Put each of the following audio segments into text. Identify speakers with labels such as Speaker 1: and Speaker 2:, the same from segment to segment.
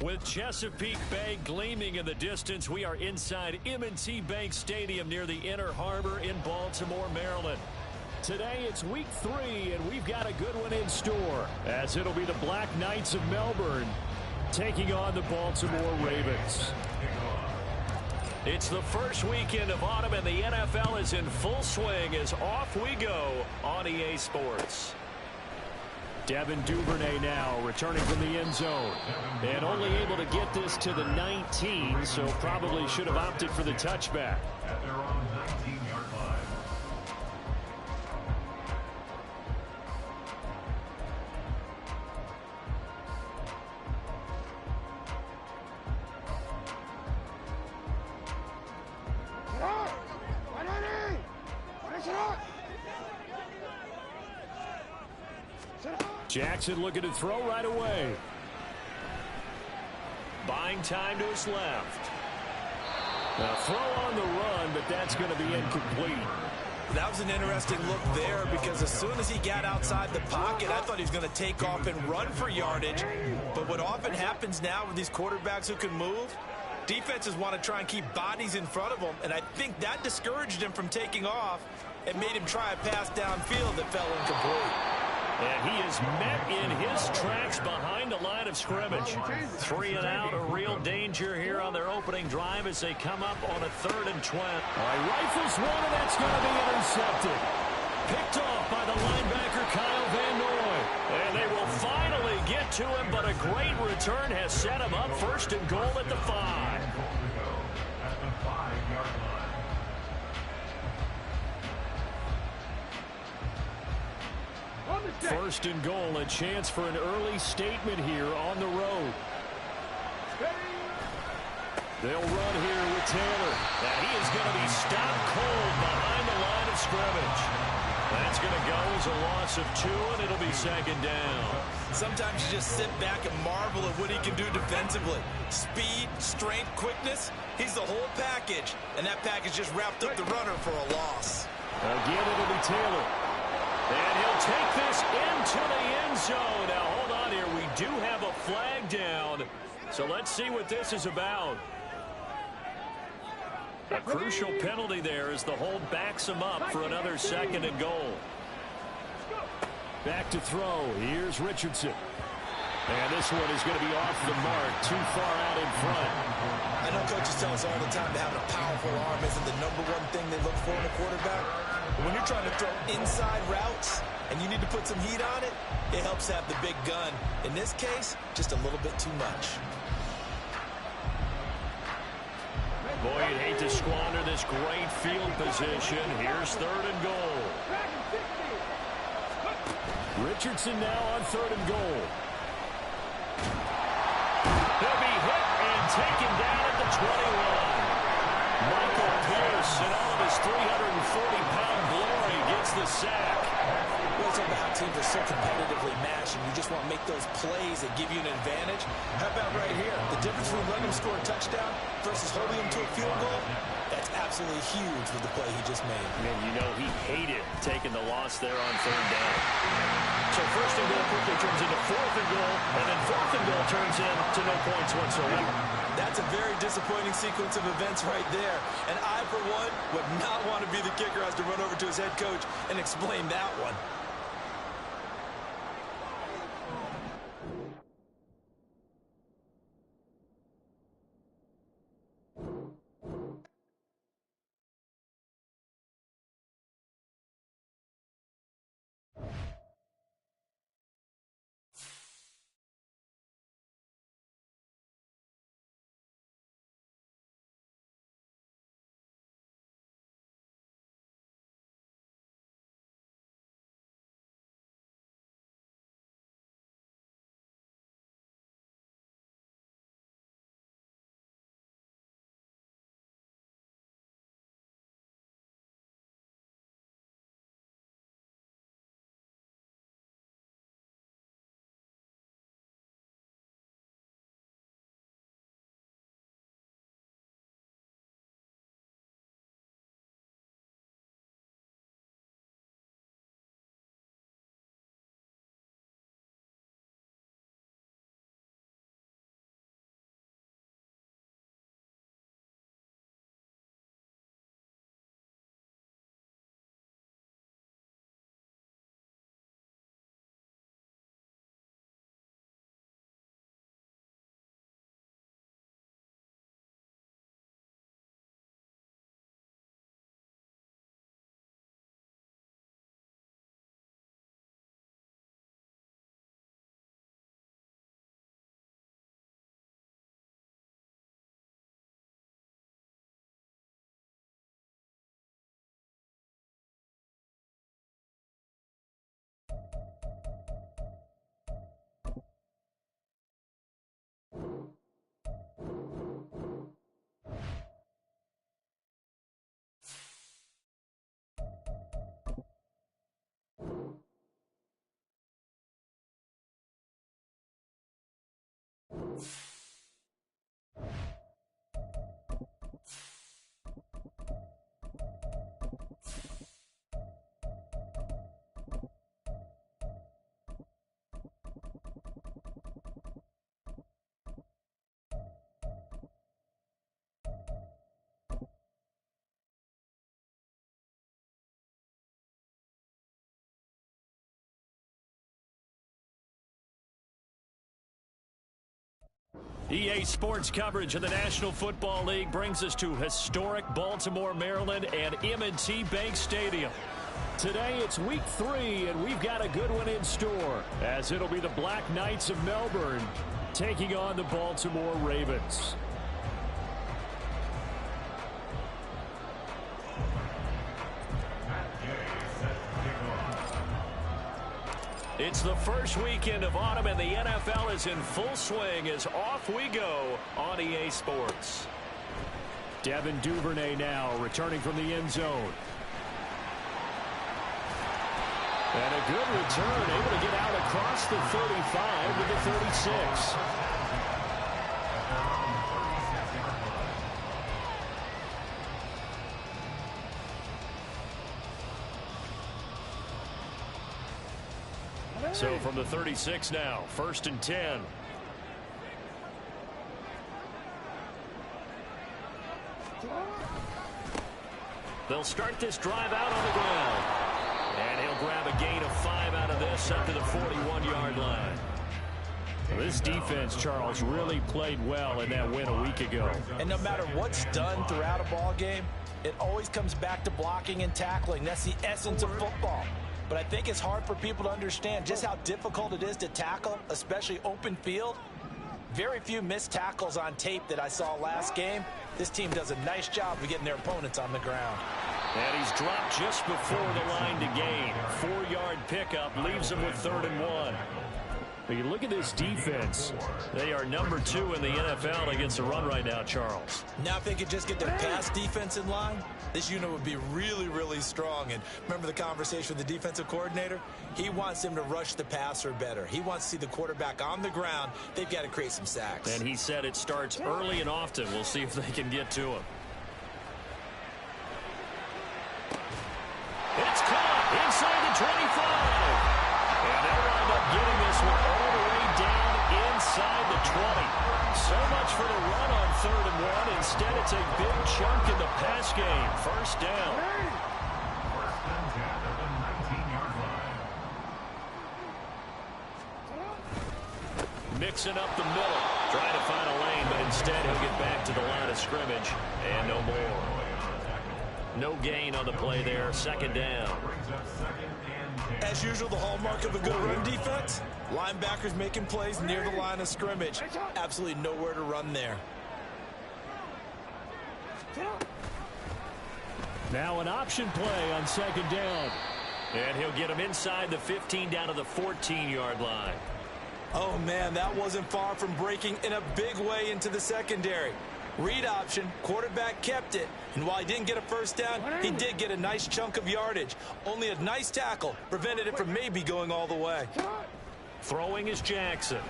Speaker 1: With Chesapeake Bay gleaming in the distance, we are inside M&T Bank Stadium near the Inner Harbor in Baltimore, Maryland. Today it's week 3, and we've got a good one in store, as it'll be the Black Knights of Melbourne taking on the Baltimore Ravens. It's the first weekend of autumn, and the NFL is in full swing as off we go on EA Sports. Devin Duvernay now returning from the end zone, and only able to get this to the 19, so probably should have opted for the touchback.
Speaker 2: At their own 19-yard line.
Speaker 1: Jackson looking to throw right away. Buying time to his left. A throw on the run, but that's going to be incomplete.
Speaker 3: That was an interesting look there, because as soon as he got outside the pocket, I thought he was going to take off and run for yardage. But what often happens now with these quarterbacks who can move, defenses want to try and keep bodies in front of them, and I think that discouraged him from taking off and made him try a pass downfield that fell incomplete.
Speaker 1: And he is met in his tracks behind the line of scrimmage. 3 and out, a real danger here on their opening drive as they come up on a 3rd and 20. All right, rifles one, and that's going to be intercepted. Picked off by the linebacker, Kyle Van Noy. And they will finally get to him, but a great return has set him up 1st and goal at the 5.
Speaker 2: At the 5-yard line.
Speaker 1: First and goal, a chance for an early statement here on the road. They'll run here with Taylor. And he is going to be stopped cold behind the line of scrimmage. That's going to go as a loss of 2, and it'll be 2nd down.
Speaker 3: Sometimes you just sit back and marvel at what he can do defensively. Speed, strength, quickness, he's the whole package. And that package just wrapped up the runner for a loss.
Speaker 1: Again, it'll be Taylor. And he'll take this into the end zone. Now, hold on here. We do have a flag down. So let's see what this is about. A crucial penalty there as the hold backs him up for another 2nd and goal. Back to throw. Here's Richardson. And this one is going to be off the mark, too far out in front.
Speaker 3: I know coaches tell us all the time that having a powerful arm isn't the #1 thing they look for in a quarterback. But when you're trying to throw inside routes and you need to put some heat on it, it helps have the big gun. In this case, just a little bit too much.
Speaker 1: Boy, you'd hate to squander this great field position. Here's 3rd and goal. Richardson now on 3rd and goal. He'll be hit and taken down at the 21. Michael Pierce, in all of his 340-pound glory, gets the sack.
Speaker 3: Well, it's about how teams are so competitively matched, and you just want to make those plays that give you an advantage. How about right here? The difference between letting him score a touchdown versus holding him to a field goal, that's absolutely huge with the play he just made.
Speaker 1: Man, you know he hated taking the loss there on 3rd down. So 1st and goal quickly turns into 4th and goal, and then 4th and goal turns into no points whatsoever.
Speaker 3: That's a very disappointing sequence of events right there. And I, for one, would not want to be the kicker who has to run over to his head coach and explain that one.
Speaker 1: EA Sports coverage of the National Football League brings us to historic Baltimore, Maryland, and M&T Bank Stadium. Today, it's week 3, and we've got a good one in store, as it'll be the Black Knights of Melbourne taking on the Baltimore Ravens. It's the first weekend of autumn, and the NFL is in full swing as off we go on EA Sports. Devin Duvernay now returning from the end zone. And a good return, able to get out across the 35 to the 36. So from the 36 now, 1st and 10. They'll start this drive out on the ground. And he'll grab a gain of 5 out of this up to the 41-yard line. This defense, Charles, really played well in that win a week ago.
Speaker 3: And no matter what's done throughout a ball game, it always comes back to blocking and tackling. That's the essence of football. But I think it's hard for people to understand just how difficult it is to tackle, especially open field. Very few missed tackles on tape that I saw last game. This team does a nice job of getting their opponents on the ground.
Speaker 1: And he's dropped just before the line to gain. 4-yard pickup leaves him with 3rd and 1. But you look at this defense. They are number 2 in the NFL against the run right now, Charles.
Speaker 3: Now if they could just get their pass defense in line, this unit would be really, really strong. And remember the conversation with the defensive coordinator? He wants them to rush the passer better. He wants to see the quarterback on the ground. They've got to create some sacks.
Speaker 1: And he said it starts early and often. We'll see if they can get to him. It's caught inside the 25. And they'll wind up getting this one all the way down inside the 20. So much for the run on 3rd and 1. Instead, it's a big chunk in the pass game. 1st down.
Speaker 2: First and 10 at the 19-yard line.
Speaker 1: Mixing up the middle. Trying to find a lane, but instead he'll get back to the line of scrimmage. And no more. No gain on the play there. 2nd down.
Speaker 3: As usual, the hallmark of a good run defense, linebackers making plays near the line of scrimmage. Absolutely nowhere to run there.
Speaker 1: Now an option play on 2nd down. And he'll get him inside the 15 down to the 14-yard line.
Speaker 3: Oh, man, that wasn't far from breaking in a big way into the secondary. Read option, quarterback kept it, and while he didn't get a 1st down, he did get a nice chunk of yardage. Only a nice tackle prevented it from maybe going all the way.
Speaker 1: Throwing is Jackson.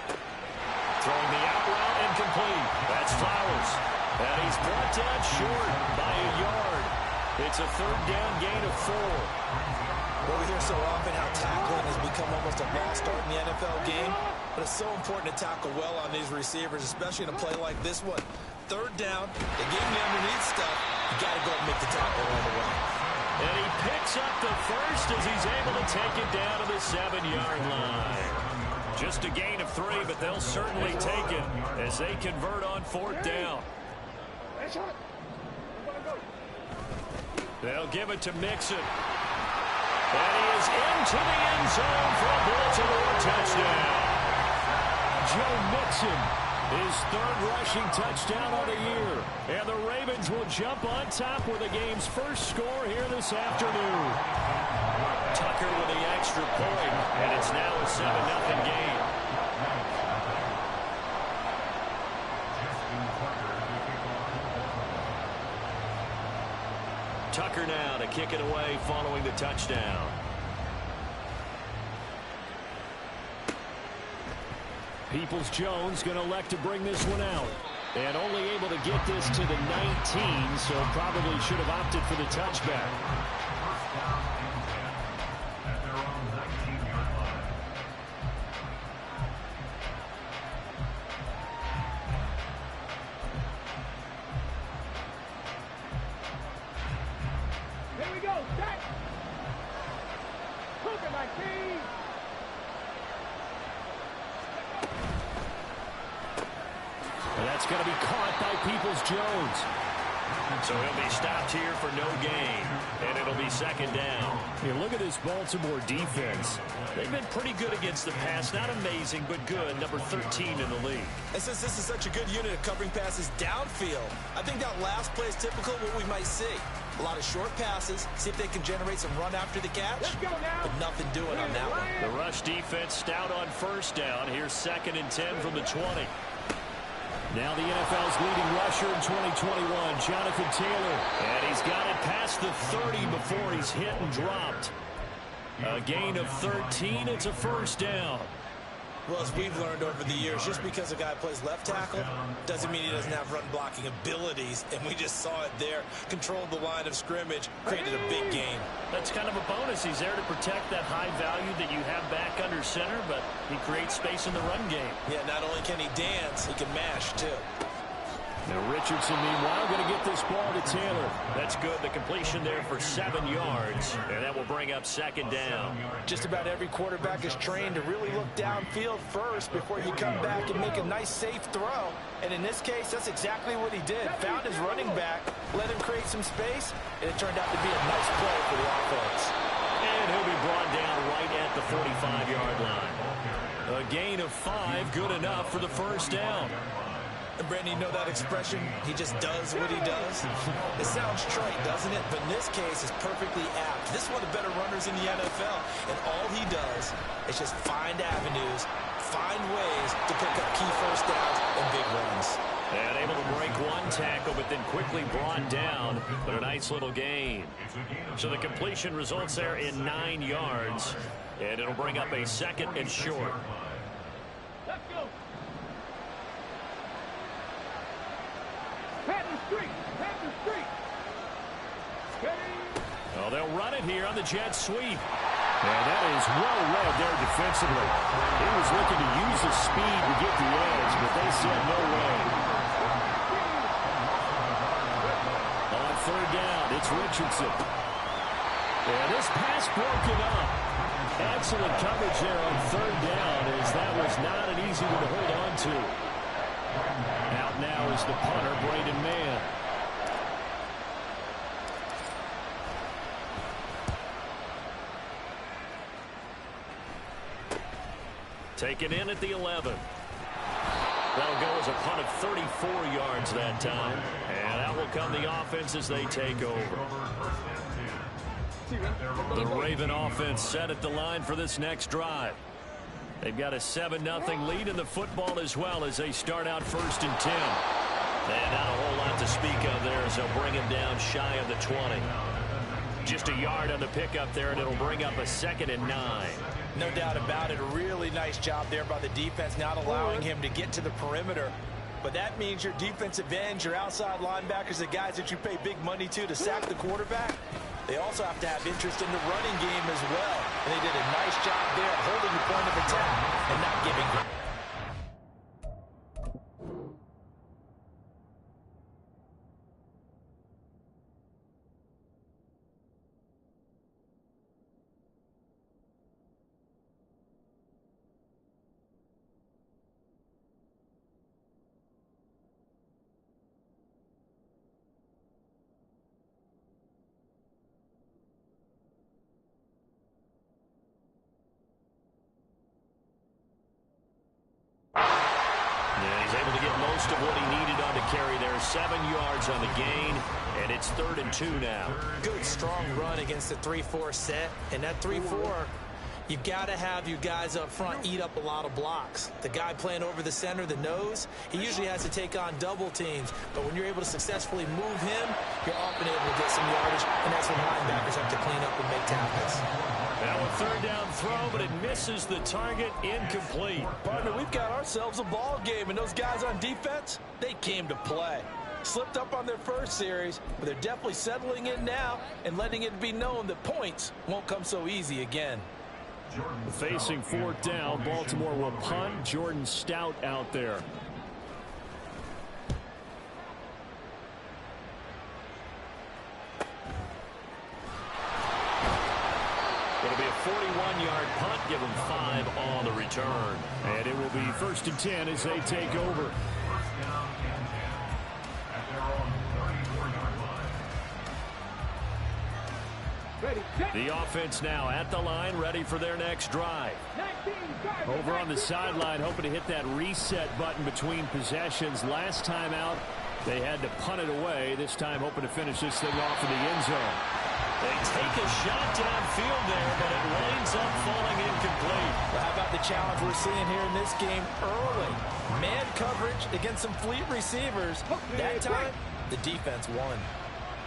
Speaker 1: Throwing the out route and complete. That's Flowers. And he's brought down short by a yard. It's a 3rd down gain of 4.
Speaker 3: Well, we hear so often how tackling has become almost a lost art in the NFL game, but it's so important to tackle well on these receivers, especially in a play like this one. 3rd down, they gave him the underneath stuff. You got to go and make the tackle all the way.
Speaker 1: And he picks up the 1st as he's able to take it down to the 7-yard line. Just a gain of 3, but they'll certainly take it as they convert on 4th down. They'll give it to Mixon. And he is into the end zone for a Baltimore touchdown. Joe Mixon, his 3rd rushing touchdown of the year. And the Ravens will jump on top with the game's first score here this afternoon. Tucker with the extra point, and it's now a 7-0 game. Tucker now to kick it away following the touchdown. Peoples-Jones going to elect to bring this one out. And only able to get this to the 19, so probably should have opted for the touchback.
Speaker 2: First down and 10 at their own 19-yard line.
Speaker 4: Here we go, set! Look at my team!
Speaker 1: That's going to be caught by Peoples-Jones. So he'll be stopped here for no gain, and it'll be second down. You look at this Baltimore defense. They've been pretty good against the pass. Not amazing, but good. Number 13 in the league.
Speaker 3: And since this is such a good unit of covering passes downfield, I think that last play is typical of what we might see. A lot of short passes, see if they can generate some run after the catch, but nothing doing on that one.
Speaker 1: The rush defense stout on first down. Here's 2nd and 10 from the 20. Now the NFL's leading rusher in 2021, Jonathan Taylor. And he's got it past the 30 before he's hit and dropped. A gain of 13. It's a first down.
Speaker 3: Well, as we've learned over the years, just because a guy plays left tackle doesn't mean he doesn't have run-blocking abilities, and we just saw it there. Controlled the line of scrimmage, created a big gain.
Speaker 1: That's kind of a bonus. He's there to protect that high value that you have back under center, but he creates space in the run game.
Speaker 3: Yeah, not only can he dance, he can mash, too.
Speaker 1: Now Richardson, meanwhile, going to get this ball to Taylor. That's good. The completion there for 7 yards, and that will bring up second down.
Speaker 3: Just about every quarterback is trained to really look downfield first before you come back and make a nice, safe throw. And in this case, that's exactly what he did. Found his running back, let him create some space, and it turned out to be a nice play for the offense.
Speaker 1: And he'll be brought down right at the 45-yard line. A gain of 5, good enough for the first down.
Speaker 3: And Brandon, you know that expression, he just does what he does? It sounds trite, doesn't it? But in this case, it's perfectly apt. This is one of the better runners in the NFL, and all he does is just find avenues, find ways to pick up key first downs and big runs.
Speaker 1: And able to break one tackle, but then quickly brought down, but a nice little gain. So the completion results there in 9 yards, and it'll bring up a 2nd and short.
Speaker 4: Let's go. Patton Street.
Speaker 1: Well, they'll run it here on the jet sweep. And that is well read there defensively. He was looking to use his speed to get the edge, but they said no way. On 3rd down, it's Richardson. And this pass broken up. Excellent coverage there on 3rd down, as that was not an easy one to hold on to. Out now is the punter, Braden Mann. Taken in at the 11. That'll go as a punt of 34 yards that time. And out will come the offense as they take over. The Raven offense set at the line for this next drive. They've got a 7-0 lead in the football as well as they start out 1st and 10. And not a whole lot to speak of there as they'll bring him down shy of the 20. Just a yard on the pickup there, and it'll bring up a 2nd and 9.
Speaker 3: No doubt about it. A really nice job there by the defense, not allowing him to get to the perimeter. But that means your defensive ends, your outside linebackers, the guys that you pay big money to sack the quarterback, they also have to have interest in the running game as well. And they did a nice job there holding the point of attack and not giving ground.
Speaker 1: Of what he needed on the carry there. 7 yards on the gain, and it's 3rd and 2 now.
Speaker 3: Good, strong run against the 3-4 set. And that 3-4, you've got to have you guys up front eat up a lot of blocks. The guy playing over the center, the nose, he usually has to take on double teams. But when you're able to successfully move him, you're often able to get some yardage, and that's when linebackers have to clean up and make tackles.
Speaker 1: Now a 3rd down throw, but it misses the target, incomplete.
Speaker 3: Partner, we've got ourselves a ball game, and those guys on defense, they came to play. Slipped up on their first series, but they're definitely settling in now and letting it be known that points won't come so easy again.
Speaker 1: Facing 4th down, Baltimore will punt. Jordan Stout out there. It'll be a 41-yard punt, give them 5 on the return. And it will be 1st and 10 as they take over. The offense now at the line, ready for their next drive. Over on the sideline, hoping to hit that reset button between possessions. Last time out, they had to punt it away. This time, hoping to finish this thing off in the end zone. They take a shot downfield there, but it winds up falling incomplete.
Speaker 3: Well, how about the challenge we're seeing here in this game early? Man coverage against some fleet receivers. That time, the defense won.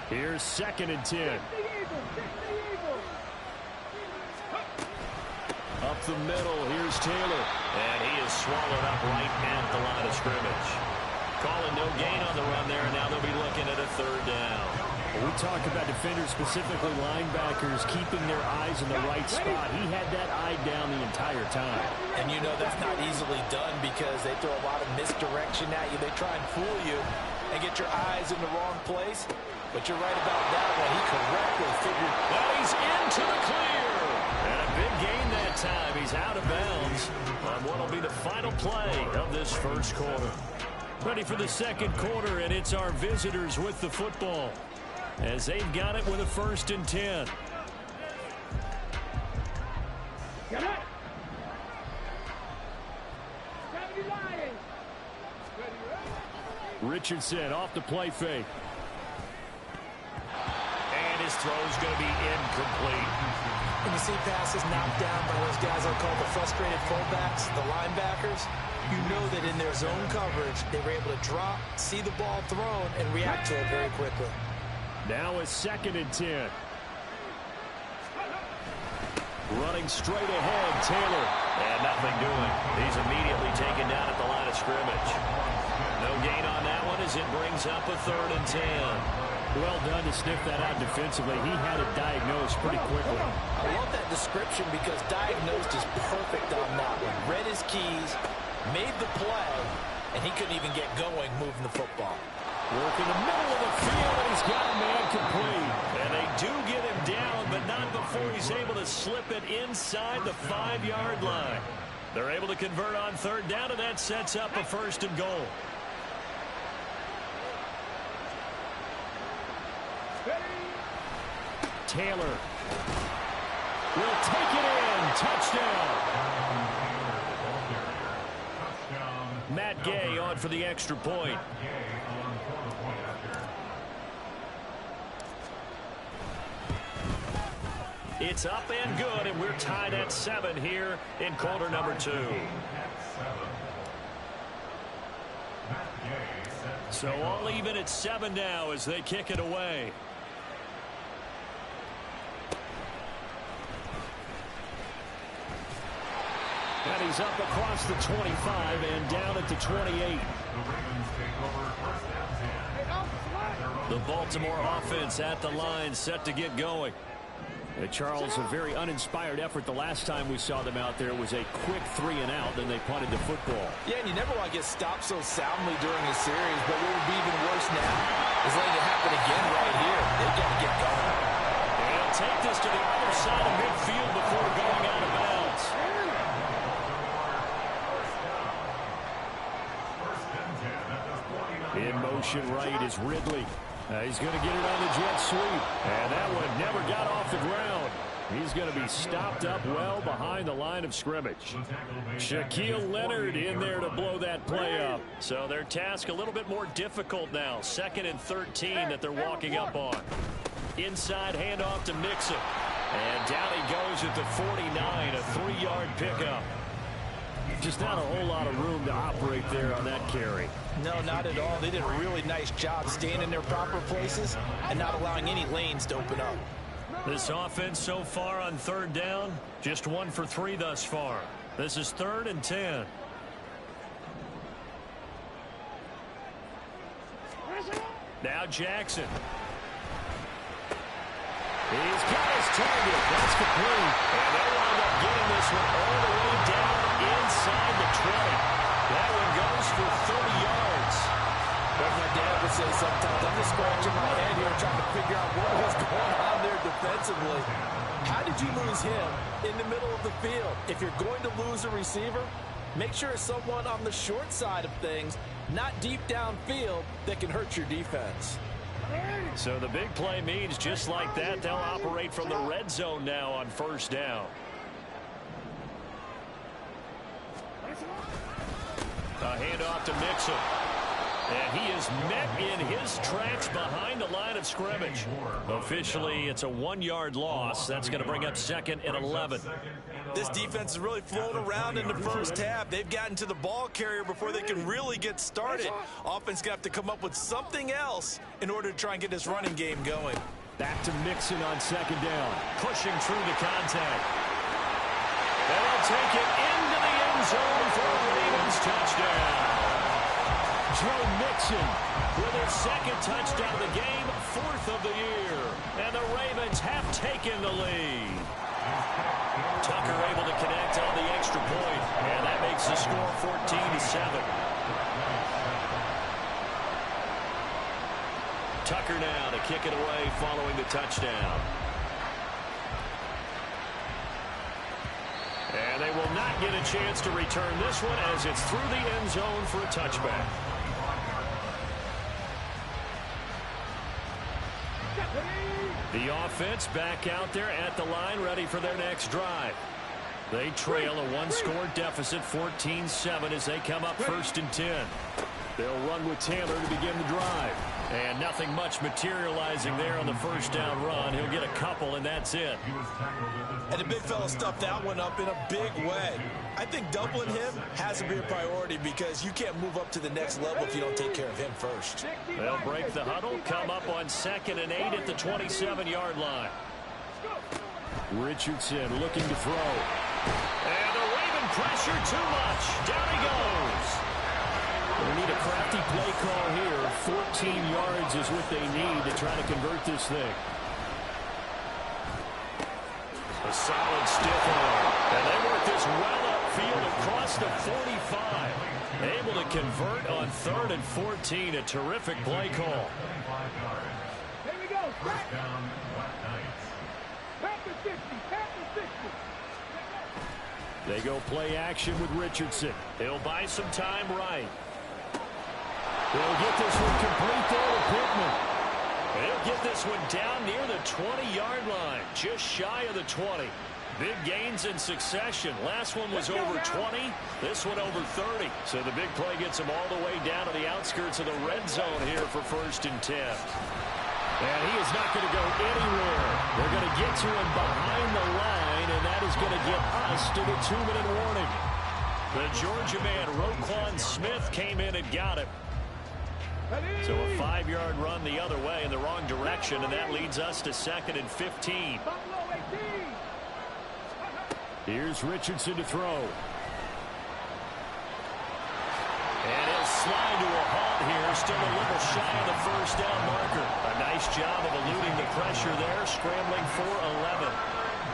Speaker 1: Here's 2nd and 10. Up the middle, here's Taylor. And he is swallowed up right at the line of scrimmage. Calling no gain on the run there, and now they'll be looking at a 3rd down. We talk about defenders, specifically linebackers, keeping their eyes in the right spot. He had that eye down the entire time.
Speaker 3: And you know that's not easily done because they throw a lot of misdirection at you. They try and fool you and get your eyes in the wrong place. But you're right about that one. He correctly figured.
Speaker 1: Well, he's into the clear. And a big gain that time. He's out of bounds on what will be the final play of this first quarter. Ready for the second quarter, and it's our visitors with the football, as they've got it with a 1st and 10.
Speaker 4: Get it!
Speaker 1: Richardson off the play fake. And his throw's going to be incomplete.
Speaker 3: When you see passes knocked down by those guys I'll call the frustrated fullbacks, the linebackers, you know that in their zone coverage, they were able to drop, see the ball thrown, and react to it very quickly.
Speaker 1: Now a 2nd and 10. Running straight ahead, Taylor. And nothing doing. He's immediately taken down at the line of scrimmage. No gain on that one as it brings up a 3rd and 10. Well done to sniff that out defensively. He had it diagnosed pretty quickly.
Speaker 3: I love that description because diagnosed is perfect on that one. Read his keys, made the play, and he couldn't even get going moving the football.
Speaker 1: Work in the middle of the field, and he's got a man complete. And they do get him down, but not before he's able to slip it inside the 5-yard line. They're able to convert on 3rd down, and that sets up a 1st and goal. Taylor will take it in. Touchdown. Matt Gay on for the extra point. It's up and good, and we're tied at 7 here in quarter number 2. So all even at 7 now as they kick it away. And he's up across the 25 and down at the 28. The Baltimore offense at the line, set to get going. Charles, a very uninspired effort. The last time we saw them out there was a quick 3 and out, then they punted the football.
Speaker 3: Yeah, and you never want to get stopped so soundly during a series, but what would be even worse now is letting it happen again right here. They've got to get going.
Speaker 1: And he'll take this to the other side of midfield before going out of bounds. In motion right is Ridley. He's going to get it on the jet sweep. And that one never got off the ground. He's going to be stopped up well behind the line of scrimmage. Shaquille Leonard in there to blow that play up. So their task a little bit more difficult now. 2nd and 13 that they're walking up on. Inside handoff to Mixon. And down he goes at the 49, a 3-yard pickup. Just not a whole lot of room to operate there on that carry.
Speaker 3: No, not at all. They did a really nice job staying in their proper places and not allowing any lanes to open up.
Speaker 1: This offense so far on 3rd down, just 1 for 3 thus far. This is 3rd and 10. Now Jackson. He's got his target. That's complete. And they wind up getting this one all the way down inside the 20. That one goes for 30 yards.
Speaker 3: What my dad would say sometimes, I'm just scratching my head here trying to figure out what was going on there defensively. How did you lose him in the middle of the field? If you're going to lose a receiver, make sure it's someone on the short side of things, not deep downfield, that can hurt your defense.
Speaker 1: So the big play means just like that, they'll operate from the red zone now on first down. A handoff to Mixon. And he is met in his tracks behind the line of scrimmage. Officially, it's a 1-yard loss. That's going to bring up 2nd and 11.
Speaker 3: This defense is really flown around in the first half. They've gotten to the ball carrier before they can really get started. Offense going to have to come up with something else in order to try and get this running game going.
Speaker 1: Back to Mixon on 2nd down. Pushing through the contact. And they'll take it into the end zone for a Ravens touchdown. Joe Mixon with his 2nd touchdown of the game, 4th of the year. And the Ravens have taken the lead. Tucker able to connect on the extra point. And that makes the score 14-7. Tucker now to kick it away following the touchdown. And they will not get a chance to return this one as it's through the end zone for a touchback. The offense back out there at the line, ready for their next drive. They trail a 1-score deficit, 14-7, as they come up 1st and 10. They'll run with Taylor to begin the drive. And nothing much materializing there on the first down run. He'll get a couple, and that's it.
Speaker 3: And the big fella stuffed that one up in a big way. I think doubling him has to be a priority because you can't move up to the next level if you don't take care of him first.
Speaker 1: They'll break the huddle, come up on 2nd and 8 at the 27-yard line. Richardson looking to throw. And the Raven pressure too much. Down he goes. They need a crafty play call here. 14 yards is what they need to try to convert this thing. A solid stiff arm. And they work this well upfield across the 45. Able to convert on 3rd and 14. A terrific play call.
Speaker 4: Here we go. First down, Panther 50. Panther 50.
Speaker 1: They go play action with Richardson. He'll buy some time right. They'll get this one complete there to Pittman. He'll get this one down near the 20-yard line, just shy of the 20. Big gains in succession. Last one was over 20. This one over 30. So the big play gets them all the way down to the outskirts of the red zone here for 1st and 10. And he is not going to go anywhere. They're going to get to him behind the line, and that is going to get us to the 2-minute warning. The Georgia man, Roquan Smith, came in and got him. So a 5-yard run the other way in the wrong direction, and that leads us to 2nd and 15. Here's Richardson to throw. And he'll slide to a halt here, still a little shy of the first down marker. A nice job of eluding the pressure there, scrambling for 11.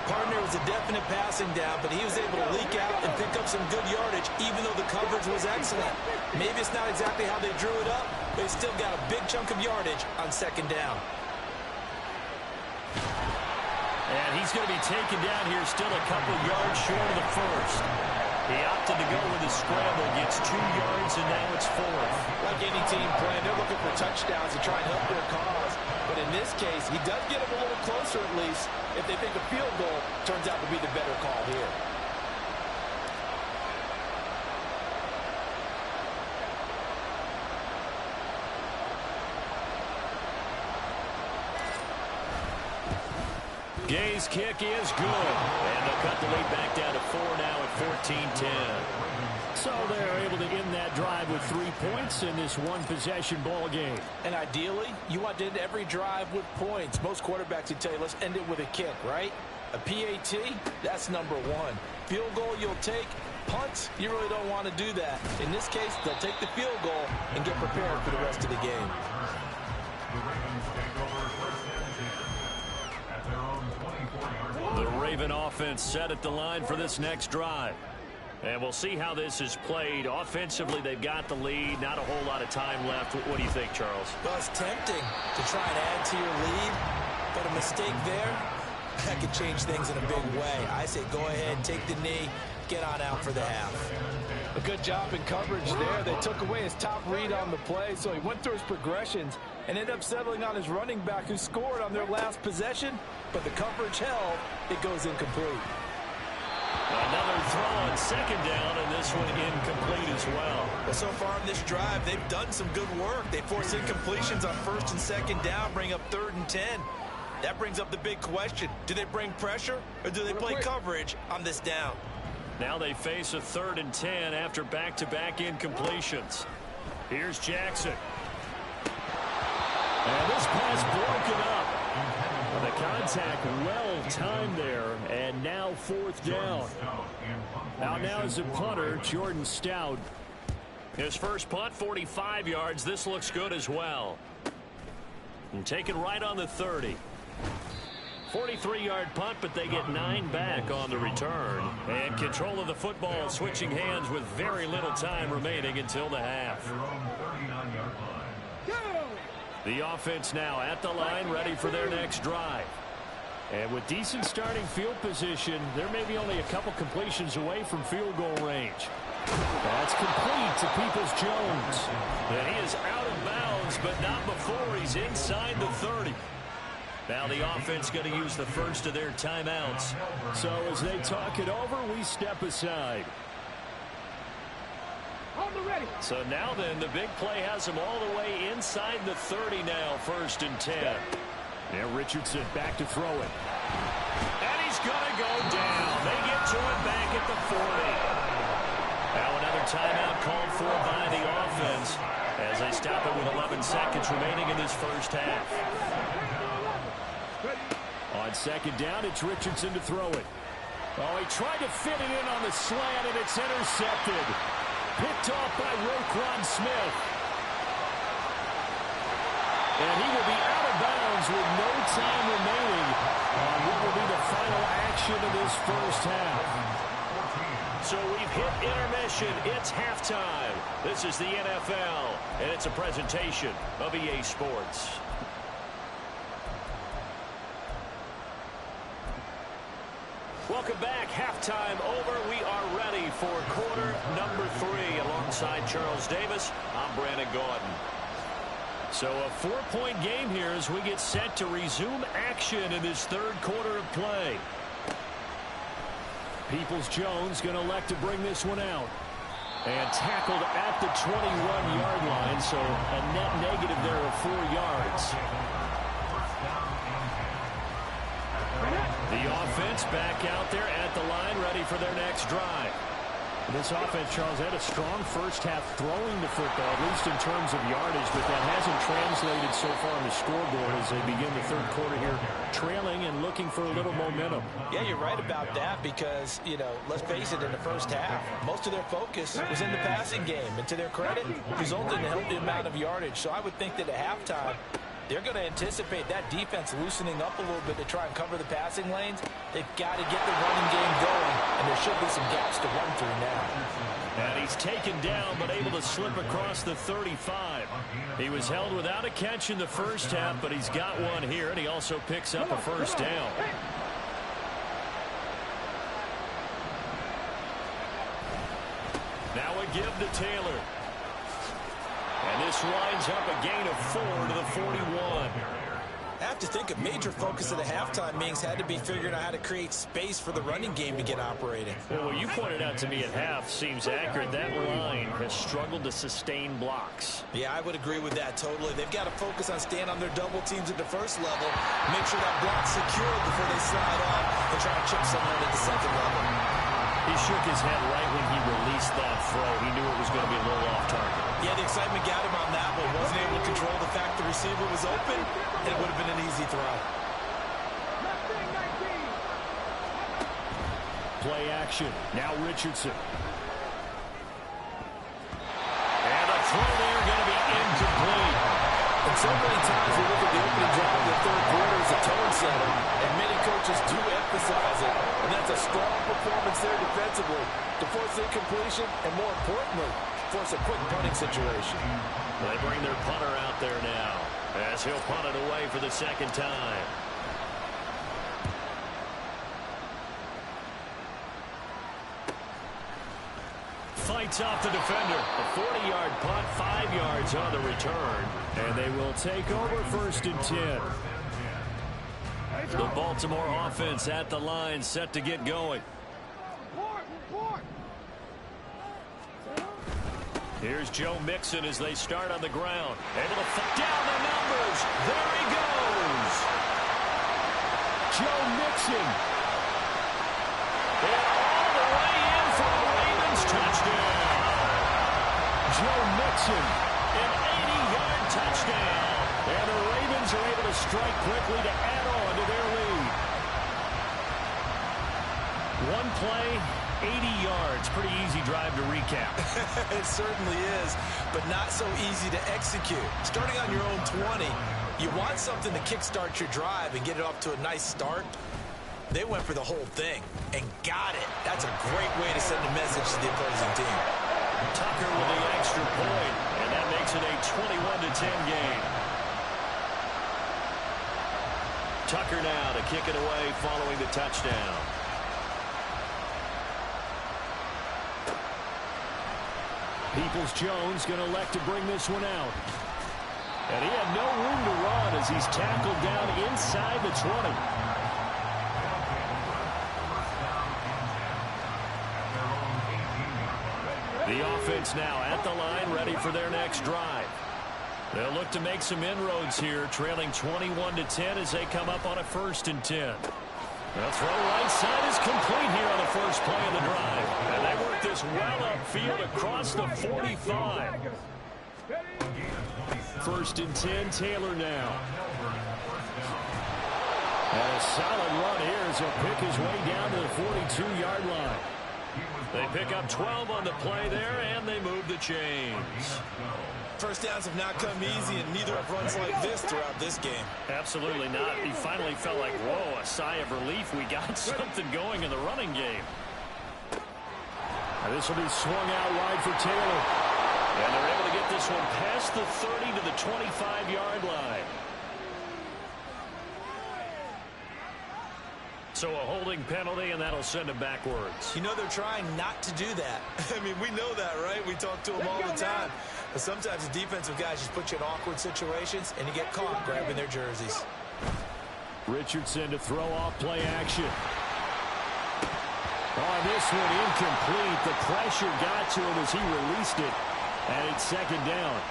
Speaker 3: Partner was a definite passing down, but he was able to leak out and pick up some good yardage, even though the coverage was excellent. Maybe it's not exactly how they drew it up, but he still got a big chunk of yardage on 2nd down.
Speaker 1: And he's going to be taken down here, still a couple yards short of the first. He opted to go with a scramble, gets 2 yards, and now it's 4th.
Speaker 5: Like any team playing, they're looking for touchdowns to try and help their cause. But in this case, he does get them a little closer at least if they think a field goal turns out to be the better call here.
Speaker 1: Gay's kick is good. And they'll cut the lead back down to 4 now at 14-10. So they're able to end that drive with 3 points in this one-possession ball game.
Speaker 5: And ideally, you want to end every drive with points. Most quarterbacks would tell you, let's end it with a kick, right? A PAT, that's number 1. Field goal you'll take. Punts, you really don't want to do that. In this case, they'll take the field goal and get prepared for the rest of the game.
Speaker 1: The Raven offense set at the line for this next drive. And we'll see how this is played. Offensively, they've got the lead. Not a whole lot of time left. What do you think, Charles?
Speaker 3: Well, it's tempting to try and add to your lead, but a mistake there, that could change things in a big way. I say go ahead, take the knee,
Speaker 5: get on out for the half. A good job in coverage there. They took away his top read on the play, so he went through his progressions and ended up settling on his running back who scored on their last possession, but the coverage held. It goes incomplete.
Speaker 1: Another throw on second down, and this one incomplete as well.
Speaker 3: Well, so far in this drive, they've done some good work. They force incompletions on first and second down, bring up 3rd and 10. That brings up the big question. Do they bring pressure, or do they play coverage on this down?
Speaker 1: Now they face a 3rd and 10 after back-to-back incompletions. Here's Jackson. And this pass broken up. The contact well timed there, and now 4th down. Now is the punter, Jordan Stout. His first punt, 45 yards. This looks good as well. And taken right on the 30. 43-yard punt, but they get 9 back on the return. And control of the football switching hands with very little time remaining until the half. The offense now at the line, ready for their next drive. And with decent starting field position, there may be only a couple completions away from field goal range. That's complete to Peoples-Jones. And he is out of bounds, but not before he's inside the 30. Now the offense going to use the first of their timeouts. So as they talk it over, we step aside. So now then, the big play has him all the way inside the 30 now, 1st and 10. Now Richardson back to throw it. And he's going to go down. They get to it back at the 40. Now another timeout called for by the offense as they stop it with 11 seconds remaining in this first half. On second down, it's Richardson to throw it. Oh, he tried to fit it in on the slant, and it's intercepted. Picked off by Roquan Smith. And he will be out of bounds with no time remaining on what will be the final action of this first half. So we've hit intermission. It's halftime. This is the NFL, and it's a presentation of EA Sports. Welcome back. Halftime over. We are ready for quarter number 3. Alongside Charles Davis, I'm Brandon Gaudin. So a 4-point game here as we get set to resume action in this 3rd quarter of play. Peoples-Jones going to elect to bring this one out. And tackled at the 21-yard line, so a net negative there of 4 yards. The offense back out there at the line, ready for their next drive. This offense, Charles, had a strong first half throwing the football, at least in terms of yardage, but that hasn't translated so far on the scoreboard as they begin the 3rd quarter here, trailing and looking for a little momentum.
Speaker 5: Yeah, you're right about that because, let's face it, in the first half, most of their focus was in the passing game. And to their credit, resulted in a healthy amount of yardage. So I would think that at halftime, they're going to anticipate that defense loosening up a little bit to try and cover the passing lanes. They've got to get the running game going, and there should be some gaps to run through now.
Speaker 1: And he's taken down, but able to slip across the 35. He was held without a catch in the first half, but he's got one here, and he also picks up a first down. Now a give to Taylor. And this winds up a gain of 4 to the 41.
Speaker 3: I have to think a major focus of the halftime meetings had to be figuring out how to create space for the running game to get operating.
Speaker 1: Well, what you pointed out to me at half seems accurate. That line has struggled to sustain blocks.
Speaker 3: Yeah, I would agree with that totally. They've got to focus on staying on their double teams at the first level, make sure that block's secured before they slide off and try to chip someone at the second level.
Speaker 1: He shook his head right when he released that throw. He knew it was going to be a little off target.
Speaker 3: Yeah, the excitement got him on that, but wasn't able to control the fact the receiver was open, and it would have been an easy throw.
Speaker 1: Play action. Now Richardson. And a throw there going to be incomplete.
Speaker 5: And so many times we look at the opening drive of the 3rd quarter as a tone setter, and many coaches do emphasize it. And that's a strong performance there defensively to force incompletion and, more importantly, force a quick punting situation.
Speaker 1: They bring their punter out there now as he'll punt it away for the 2nd time. fights off the defender. A 40-yard punt, 5 yards on the return. And they will take over 1st and 10. The Baltimore offense at the line, set to get going. Here's Joe Mixon as they start on the ground. Able to fit down the numbers. There he goes. Joe Mixon. And all the way in for a Ravens touchdown. Joe Mixon, an 80-yard touchdown. And the Ravens are able to strike quickly to add on to their lead. One play, 80 yards. Pretty easy drive to recap.
Speaker 3: It certainly is, but not so easy to execute. Starting on your own 20, you want something to kickstart your drive and get it off to a nice start. They went for the whole thing and got it. That's a great way to send a message to the opposing team.
Speaker 1: Tucker with the extra point, and that makes it a 21-10 game. Tucker now to kick it away following the touchdown. Peoples-Jones going to elect to bring this one out. And he had no room to run as he's tackled down inside the 20. The offense now at the line, ready for their next drive. They'll look to make some inroads here, trailing 21-10 as they come up on a 1st and 10. The throw right side is complete here on the first play of the drive. And they work this well upfield across the 45. 1st and 10, Taylor now. And a solid run here as he'll pick his way down to the 42-yard line. They pick up 12 on the play there, and they move the chains.
Speaker 3: First downs have not come easy, and neither have runs like this throughout this game.
Speaker 1: Absolutely not. He finally felt like, whoa, a sigh of relief. We got something going in the running game. Now this will be swung out wide for Taylor. And they're able to get this one past the 30 to the 25-yard line. So a holding penalty, and that'll send him backwards.
Speaker 3: You know, they're trying not to do that. I mean, we know that, right? We talk to them all the time. But sometimes the defensive guys just put you in awkward situations, and you get caught grabbing their jerseys.
Speaker 1: Richardson to throw off play action. Oh, this one incomplete. The pressure got to him as he released it, and it's 2nd down.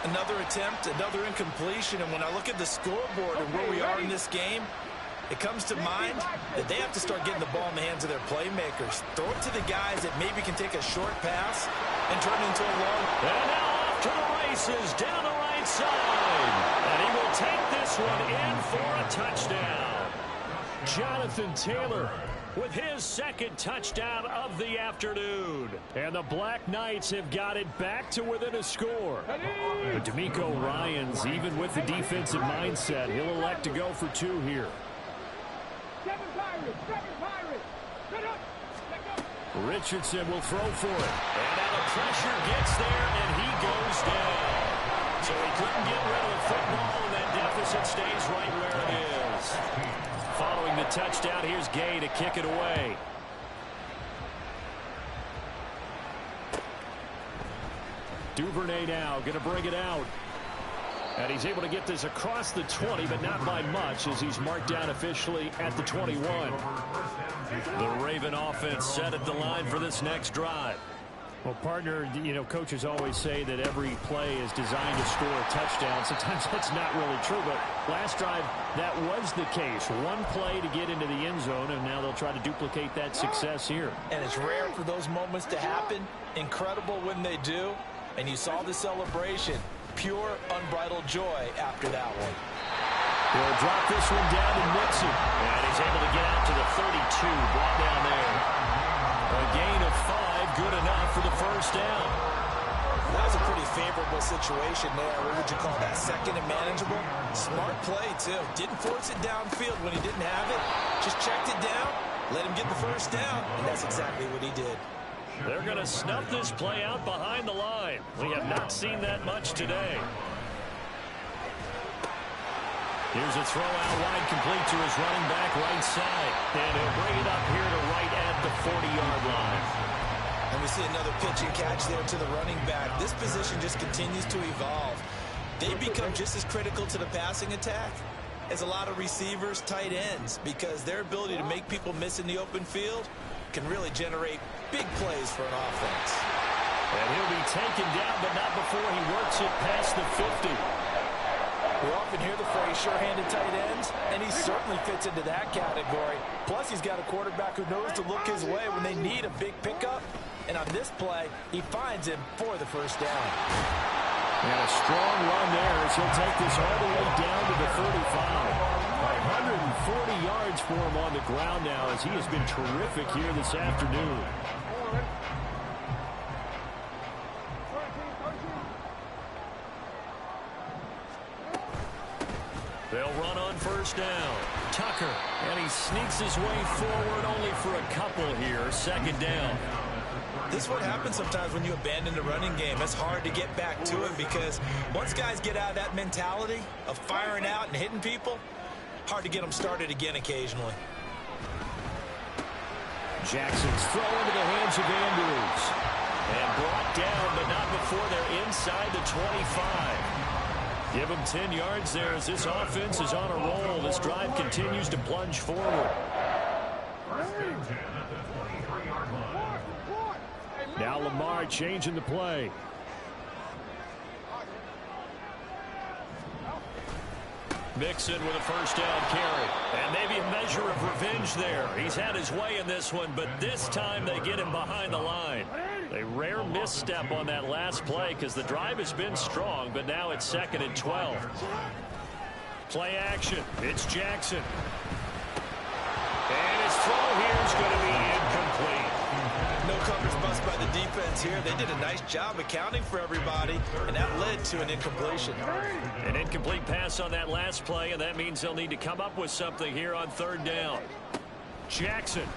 Speaker 3: Another attempt, another incompletion, and when I look at the scoreboard and where we are in this game, it comes to mind that they have to start getting the ball in the hands of their playmakers. Throw it to the guys that maybe can take a short pass and turn it into a long.
Speaker 1: And now off to the races down the right side. And he will take this one in for a touchdown. Jonathan Taylor with his 2nd touchdown of the afternoon. And the Black Knights have got it back to within a score. But D'Amico Ryans, even with the defensive mindset, he'll elect to go for 2 here. Richardson will throw for it. And now the pressure gets there, and he goes down. So he couldn't get rid of the football, and that deficit stays right where it is. Following the touchdown, here's Gay to kick it away. Duvernay now going to bring it out. And he's able to get this across the 20, but not by much as he's marked down officially at the 21. The Raven offense set at the line for this next drive. Well, partner, you know, coaches always say that every play is designed to score a touchdown. Sometimes that's not really true, but last drive, that was the case. One play to get into the end zone, and now they'll try to duplicate that success here.
Speaker 5: And it's rare for those moments to happen. Incredible when they do. And you saw the celebration. Pure, unbridled joy after that one.
Speaker 1: He'll drop this one down to Mixon. And he's able to get out to the 32, brought down there. A gain of 5, good enough for the first down.
Speaker 3: That was a pretty favorable situation there. What would you call that? 2nd and manageable? Smart play, too. Didn't force it downfield when he didn't have it. Just checked it down, let him get the first down, and that's exactly what he did.
Speaker 1: They're going to snuff this play out behind the line. We have not seen that much today. Here's a throw out wide, complete to his running back right side. And he'll bring it up here to right at the 40-yard line.
Speaker 3: And we see another pitch and catch there to the running back. This position just continues to evolve. They become just as critical to the passing attack as a lot of receivers, tight ends, because their ability to make people miss in the open field can really generate big plays for an offense.
Speaker 1: And he'll be taken down, but not before he works it past the 50.
Speaker 5: We often hear the phrase sure-handed tight ends, and he certainly fits into that category. Plus, he's got a quarterback who knows to look his way when they need a big pickup. And on this play, he finds him for the first down.
Speaker 1: And a strong run there as he'll take this all the way down to the 35. 140 yards for him on the ground now as he has been terrific here this afternoon. They'll run on first down. Tucker, and he sneaks his way forward only for a couple here. Second down.
Speaker 3: This is what happens sometimes when you abandon the running game. It's hard to get back to it because once guys get out of that mentality of firing out and hitting people, hard to get them started again occasionally.
Speaker 1: Jackson's throw into the hands of Andrews. And brought down, but not before they're inside the 25. Give him 10 yards there as this offense is on a roll. This drive continues to plunge forward. Now Lamar changing the play. Mixon with a first down carry. And maybe a measure of revenge there. He's had his way in this one, but this time they get him behind the line. A rare misstep on that last play because the drive has been strong, but now it's 2nd and 12. Play action. It's Jackson. And his throw here is going to be incomplete.
Speaker 3: No coverage bust by the defense here. They did a nice job accounting for everybody, and that led to an incompletion.
Speaker 1: An incomplete pass on that last play, and that means they'll need to come up with something here on 3rd down. Jackson.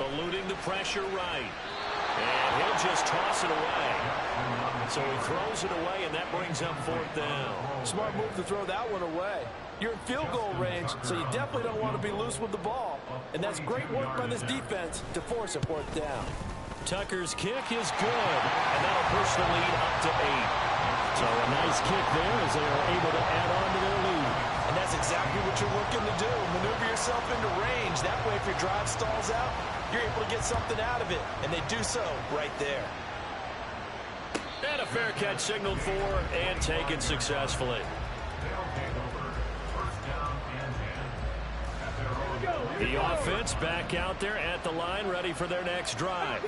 Speaker 1: Eluding the pressure right. And he'll just toss it away. So he throws it away, and that brings up 4th down.
Speaker 5: Smart move to throw that one away. You're in field goal range, so you definitely don't want to be loose with the ball. And that's great work by this defense to force a 4th down.
Speaker 1: Tucker's kick is good, and that'll push the lead up to 8. So a nice kick there as they are able to add on to their lead.
Speaker 3: And that's exactly what you're looking to do. Maneuver yourself into range. That way, if your drive stalls out, you're able to get something out of it. And they do so right there.
Speaker 1: And a fair catch signaled for and taken successfully. The offense back out there at the line, ready for their next drive.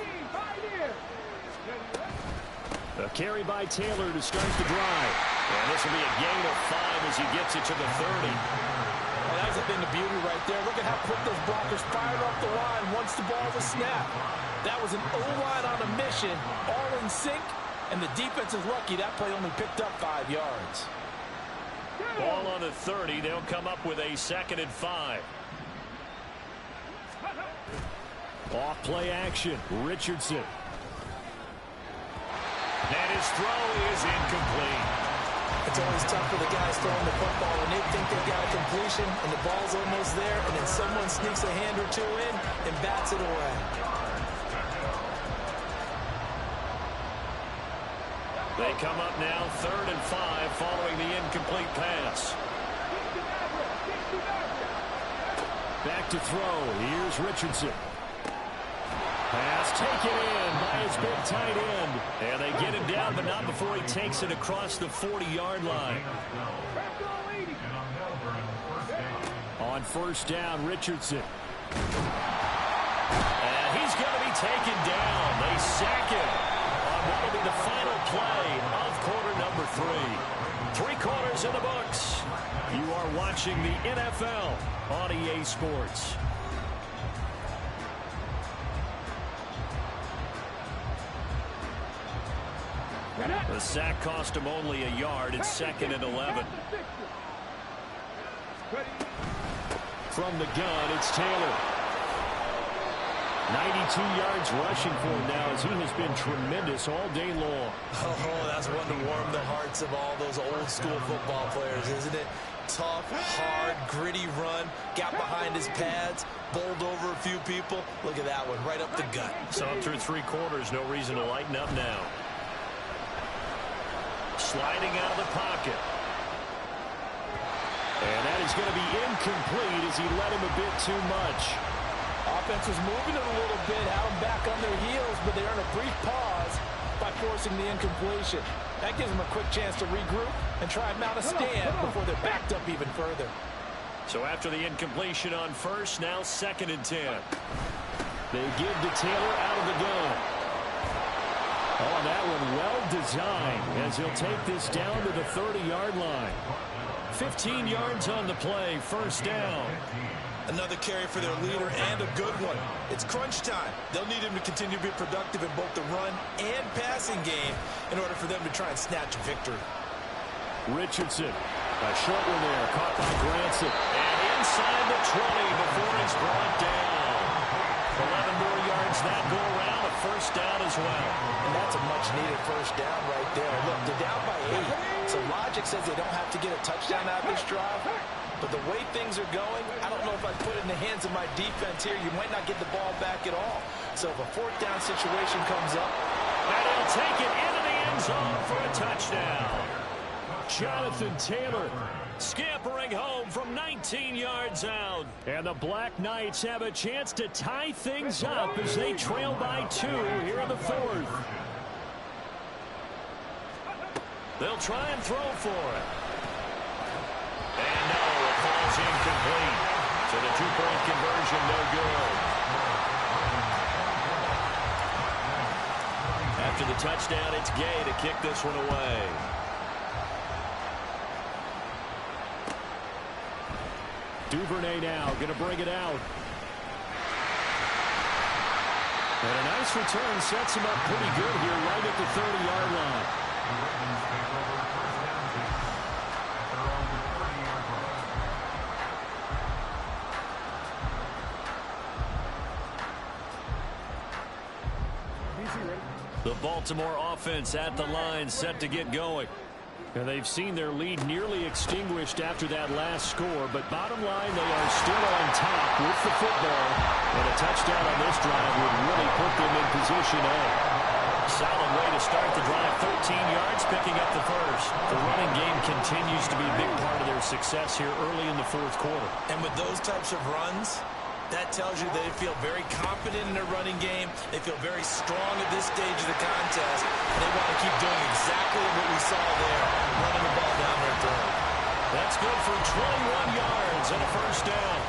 Speaker 1: A carry by Taylor to start the drive. And this will be a gain of 5 as he gets it to the 30.
Speaker 5: Well, that's a thing of beauty right there. Look at how quick those blockers fired off the line once the ball was snapped. That was an O-line on a mission, all in sync, and the defense is lucky that play only picked up 5 yards.
Speaker 1: Ball on the 30. They'll come up with a 2nd and 5. Off play action. Richardson. And his throw is incomplete.
Speaker 3: It's always tough for the guys throwing the football when they think they've got a completion and the ball's almost there, and then someone sneaks a hand or two in and bats it away.
Speaker 1: They come up now 3rd and 5 following the incomplete pass. Back to throw. Here's Richardson. Pass taken in by his big tight end. And they get him down, but not before he takes it across the 40-yard line. On first down, Richardson. And he's going to be taken down. They sack him on what will be the final play of quarter number 3. 3 quarters in the books. You are watching the NFL on EA Sports. The sack cost him only a yard. It's 2nd and 11. From the gun, it's Taylor. 92 yards rushing for him now as he has been tremendous all day long.
Speaker 3: Oh, that's one to warm the hearts of all those old school football players, isn't it? tough, hard, gritty run. Got behind his pads, bowled over a few people. Look at that one, right up the gut.
Speaker 1: So through 3 quarters, no reason to lighten up now. Sliding out of the pocket. And that is going to be incomplete as he led him a bit too much.
Speaker 5: Offense was moving it a little bit, had them back on their heels, but they earned a brief pause by forcing the incompletion. That gives them a quick chance to regroup and try and mount a stand before they're backed up even further.
Speaker 1: So after the incompletion on first, now 2nd and 10. They give to Taylor out of the gun. Oh, that one well designed as he'll take this down to the 30-yard line. 15 yards on the play, 1st down.
Speaker 3: Another carry for their leader and a good one. It's crunch time. They'll need him to continue to be productive in both the run and passing game in order for them to try and snatch a victory.
Speaker 1: Richardson, a short one there, caught by Granson. And inside the 20 before he's brought down. 11 more yards that go around, a 1st down as well.
Speaker 5: And that's a much-needed 1st down right there. Look, they're down by 8, so logic says they don't have to get a touchdown out of this drive. But the way things are going, I don't know if I'd put it in the hands of my defense here. You might not get the ball back at all. So if a 4th down situation comes up,
Speaker 1: and he'll take it into the end zone for a touchdown. Jonathan Taylor scampering home from 19 yards out. And the Black Knights have a chance to tie things up as they trail by 2 here in the 4th. They'll try and throw for it. And no, it falls incomplete. So the 2-point conversion, no good. After the touchdown, it's Gay to kick this one away. Duvernay now going to bring it out. And a nice return sets him up pretty good here right at the 30-yard line. The Baltimore offense at the line set to get going. And they've seen their lead nearly extinguished after that last score. But bottom line, they are still on top with the football. And a touchdown on this drive would really put them in position A. Solid way to start the drive. 13 yards, picking up the 1st. The running game continues to be a big part of their success here early in the 4th quarter.
Speaker 3: And with those types of runs, that tells you they feel very confident in their running game. They feel very strong at this stage of the contest. And they want to keep doing exactly what we saw there, running the ball down their throat.
Speaker 1: That's good for 21 yards and a 1st down.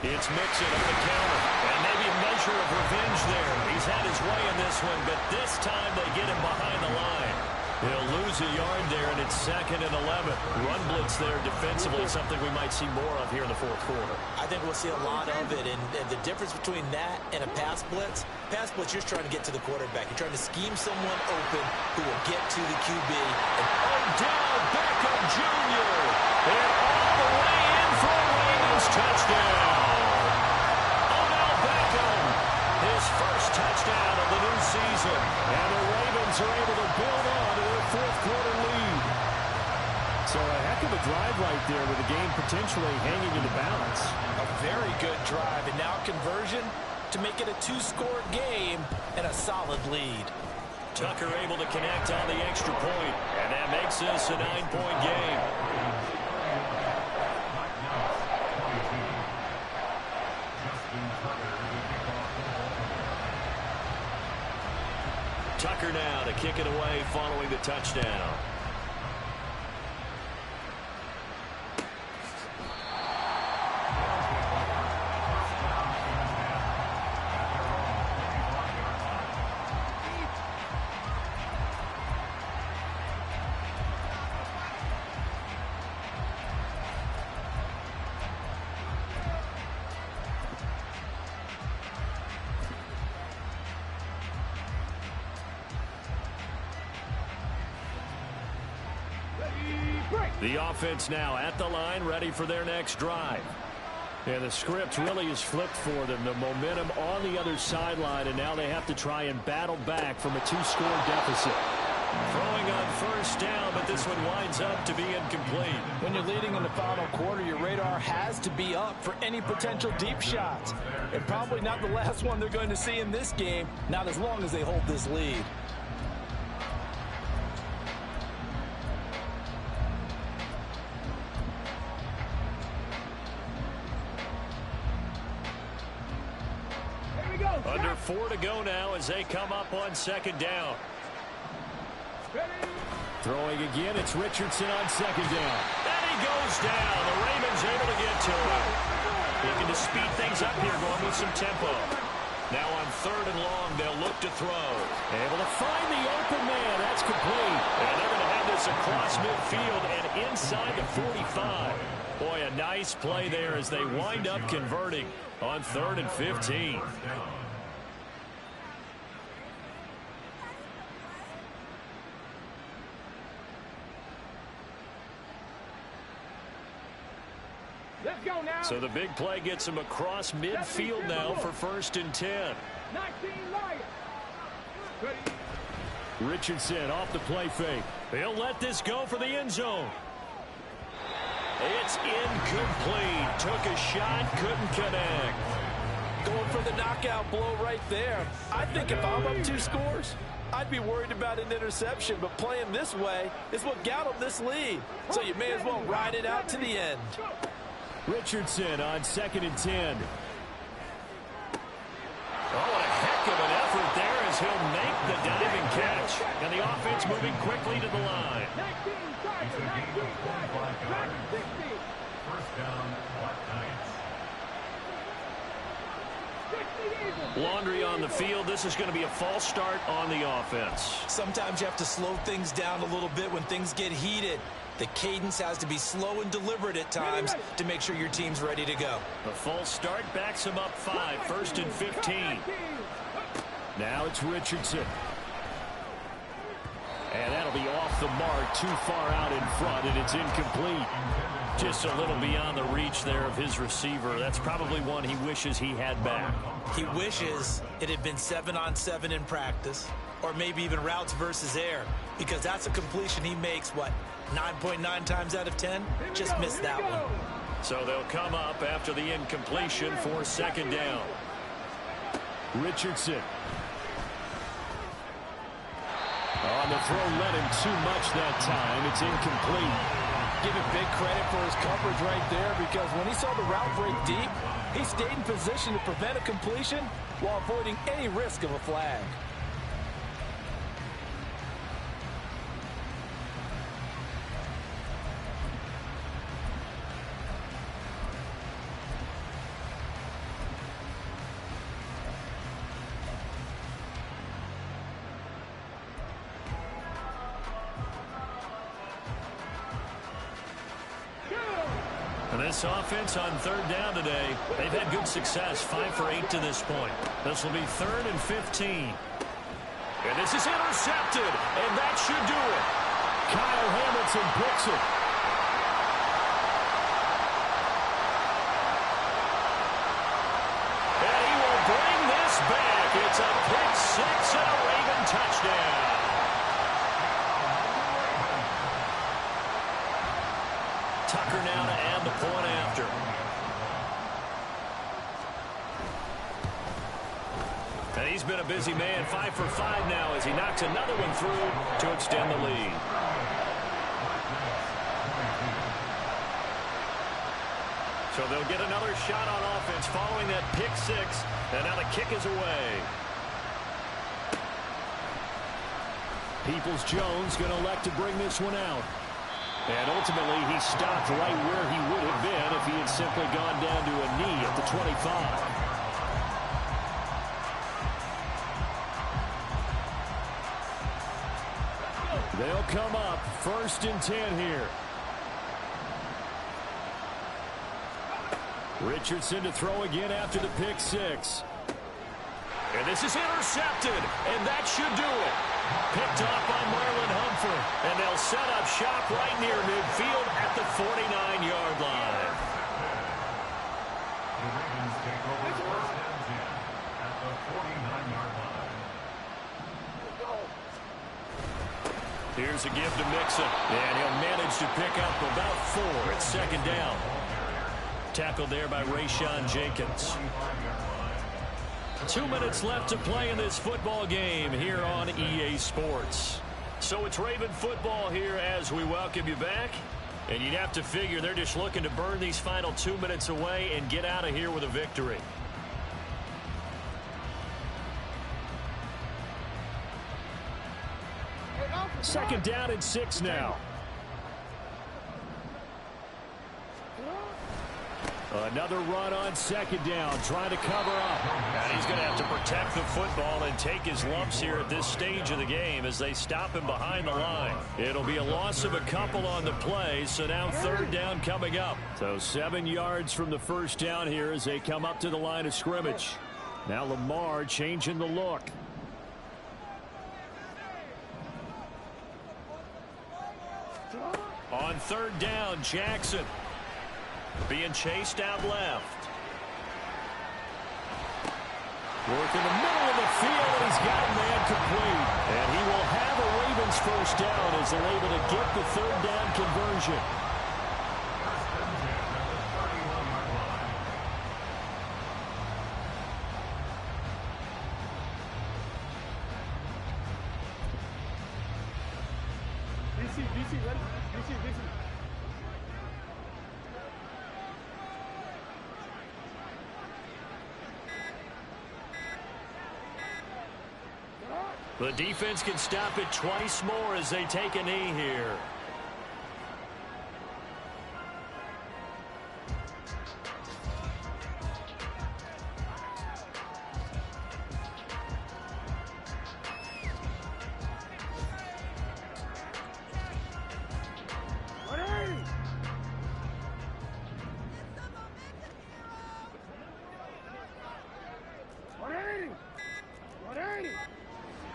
Speaker 1: It's Mixon on the counter. And maybe a measure of revenge there. He's had his way in this one, but this time they get him behind the line. He'll lose a yard there, and it's 2nd and 11. Run blitz there defensively, something we might see more of here in the 4th quarter.
Speaker 3: I think we'll see a lot of it, and the difference between that and a pass blitz, you're trying to get to the quarterback. You're trying to scheme someone open who will get to the QB. And
Speaker 1: Odell Beckham Jr. And all the way in for a Ravens touchdown. Odell Beckham, his 1st touchdown of the new season. And the Ravens are able to build on to their 4th quarter lead. So a heck of a drive right there with the game potentially hanging in the balance.
Speaker 5: a very good drive. And now conversion to make it a 2-score game and a solid lead.
Speaker 1: Tucker able to connect on the extra point, and that makes this a 9-point game. Tucker now to kick it away following the touchdown. The offense now at the line, ready for their next drive. And the script really is flipped for them. The momentum on the other sideline, and now they have to try and battle back from a 2-score deficit. Throwing on first down, but this one winds up to be incomplete.
Speaker 5: When you're leading in the final quarter, your radar has to be up for any potential deep shots. And probably not the last one they're going to see in this game, not as long as they hold this lead.
Speaker 1: Under 4 to go now as they come up on second down. Throwing again, it's Richardson on second down. And he goes down. The Ravens able to get to him. Looking to speed things up here, going with some tempo. Now on 3rd and long, they'll look to throw. Able to find the open man. That's complete. And they're going to have this across midfield and inside the 45. Boy, a nice play there as they wind up converting on 3rd and 15.
Speaker 4: Let's go now.
Speaker 1: So the big play gets him across midfield now for 1st and 10.
Speaker 4: 19 Lions. Ready.
Speaker 1: Richardson off the play fake. He'll let this go for the end zone. It's incomplete. Took a shot, couldn't connect.
Speaker 5: Going for the knockout blow right there. I think if I'm up 2 scores, I'd be worried about an interception, but playing this way is what got him this lead. So you may as well ride it out to the end.
Speaker 1: Richardson on 2nd and 10. Oh, a heck of an effort there as he'll make the diving catch. And the offense moving quickly to the line.
Speaker 4: 19 Tigers. 19 Tigers. Back 60.
Speaker 2: First down, Black Knights.
Speaker 4: 60 Eagles.
Speaker 1: Laundry on the field. This is going to be a false start on the offense.
Speaker 3: Sometimes you have to slow things down a little bit when things get heated. The cadence has to be slow and deliberate at times to make sure your team's ready to go.
Speaker 1: The false start backs him up 5, 1st and 15. Now it's Richardson. And that'll be off the mark, too far out in front, and it's incomplete. Just a little beyond the reach there of his receiver. That's probably one he wishes he had back.
Speaker 3: He wishes it had been 7-on-7 in practice, or maybe even routes versus air, because that's a completion he makes, 9.9 times out of 10? Just missed that one.
Speaker 1: So they'll come up after the incompletion for 2nd down. Richardson. On the throw, let him too much that time. It's incomplete.
Speaker 5: Give him big credit for his coverage right there, because when he saw the route break deep, he stayed in position to prevent a completion while avoiding any risk of a flag.
Speaker 1: This offense on 3rd down today, they've had good success, 5 for 8 to this point. This will be 3rd and 15. And this is intercepted, and that should do it. Kyle Hamilton picks it. And he will bring this back. It's a pick 6 and a Raven touchdown. Tucker now to add the point after. And he's been a busy man, 5 for 5 now as he knocks another one through to extend the lead. So they'll get another shot on offense following that pick 6, and now the kick is away. Peoples-Jones going to elect to bring this one out. And ultimately, he stopped right where he would have been if he had simply gone down to a knee at the 25. They'll come up 1st and 10 here. Richardson to throw again after the pick 6. And this is intercepted, and that should do it. Picked off by Marlon Humphrey, and they'll set up shop right near midfield at the 49-yard line. Here's a give to Mixon. And he'll manage to pick up about 4 at second down. Tackled there by Rayshon Jenkins. 2 minutes left to play in this football game here on EA Sports. So it's Raven football here as we welcome you back. And you'd have to figure they're just looking to burn these final 2 minutes away and get out of here with a victory. Second down and 6 now. Another run on second down, trying to cover up. And he's going to have to protect the football and take his lumps here at this stage of the game as they stop him behind the line. It'll be a loss of a couple on the play, so now third down coming up. So 7 yards from the first down here as they come up to the line of scrimmage. Now Lamar changing the look. On third down, Jackson being chased out left. Work in the middle of the field, and he's got a man complete. And he will have a Ravens first down as they're able to get the third down conversion. The defense can stop it twice more as they take a knee here.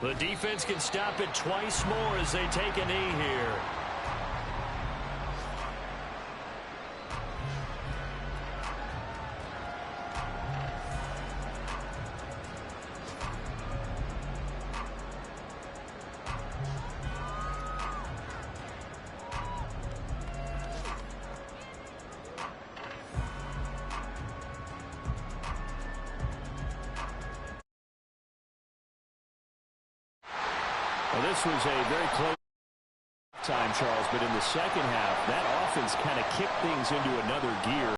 Speaker 1: The defense can stop it twice more as they take a knee here. Well, this was a very close time, Charles, but in the second half, that offense kind of kicked things into another gear.